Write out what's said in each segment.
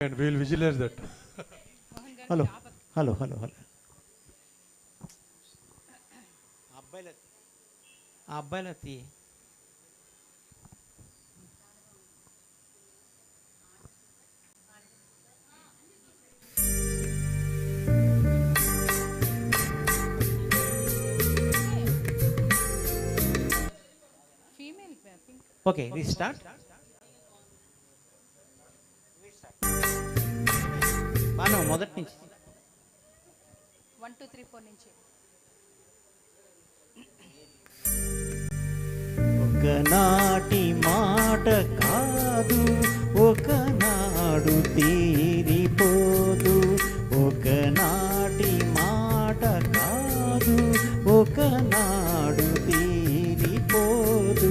and we will visualize that. Hello hello hello hello అబ్బాయిలతి okay restart బాను మొదటి నుంచి 1 2 3 4 నుంచి ఒకనాటి మాట కాదు ఒకనాడు తీరిపోదు ఒకనాటి మాట కాదు ఒకనాడు తీరిపోదు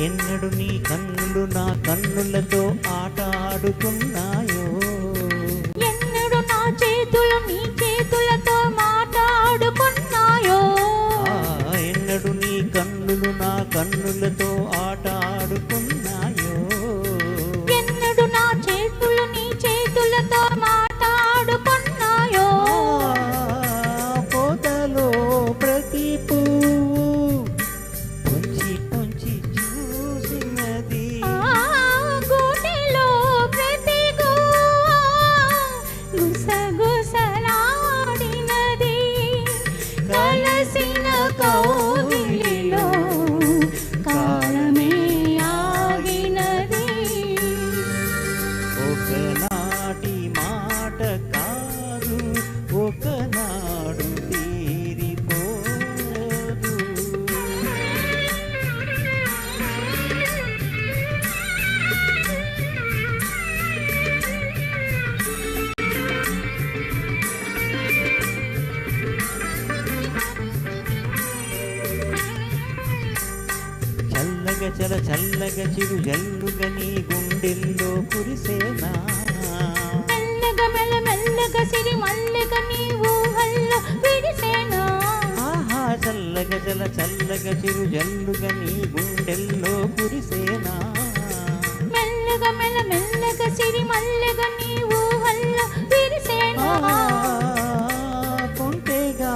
ఎన్నడు నీ కన్నులు నా కన్నులతో ఆట ఆడుకున్నాయో ఎన్నడు నా చేతులు నీ చేతులతో మాట్లాడుకున్నాయో ఎన్నడు నీ కన్నులు నా కన్నులతో ఆట ఆడుకున్నాయో ఎన్నడు నా చేతులు నీ చేతులతో మాట్లాడుకున్నాయో పొదలో ప్రతి పువ్వు పొంచి పొంచి చూసినది గుడిలో ప్రతి గుసగుసలాడినది కలసిన కౌగిలిలో కాలమే ఆగినది ఒకనాటి మాట కాదు ఒకనాడు తీరిపోదు చల్లగ చల చల్లగ చిరు జల్లుగా నీ గుండెల్లో కురిసేనా మెల్లగా మెల్లగా సిరి మల్లెగా నీ ఊహల్లో విడిసేనా ఆహా చల్లగ చల చల్లగ చిరు జల్లుగా నీ గుండెల్లో కురిసేనా మెల్లగా మెల్లగా సిరి మల్లెగా నీ ఊహల్లో విడిసేనా కొంటెగా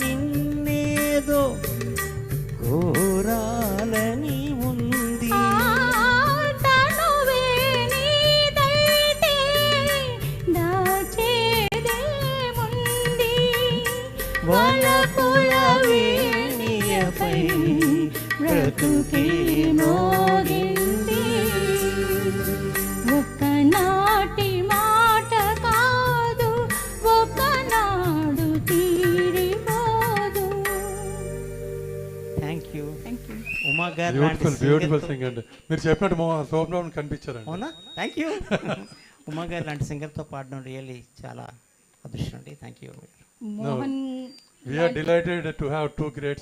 నిన్నేదో కోరాలని ఉంది తనువే నీదైతే దాచేదేముంది వలపుల వేణియపై బ్రతుకే మోగింది ఒకనాటి మాట కాదు ఒకనాడు తీరిపోదు. Thank you thank you. Uma గారు బ్యూటిఫుల్ సింగ్ అండి. మీరు చెప్పినట్టు శోభలో కనిపించారండి. అవునా థ్యాంక్ యూ ఉమా గారు లాంటి సింగర్తో పాడడం రియల్లీ చాలా అదృష్టం అండి thank you Mohan We are delighted to have two great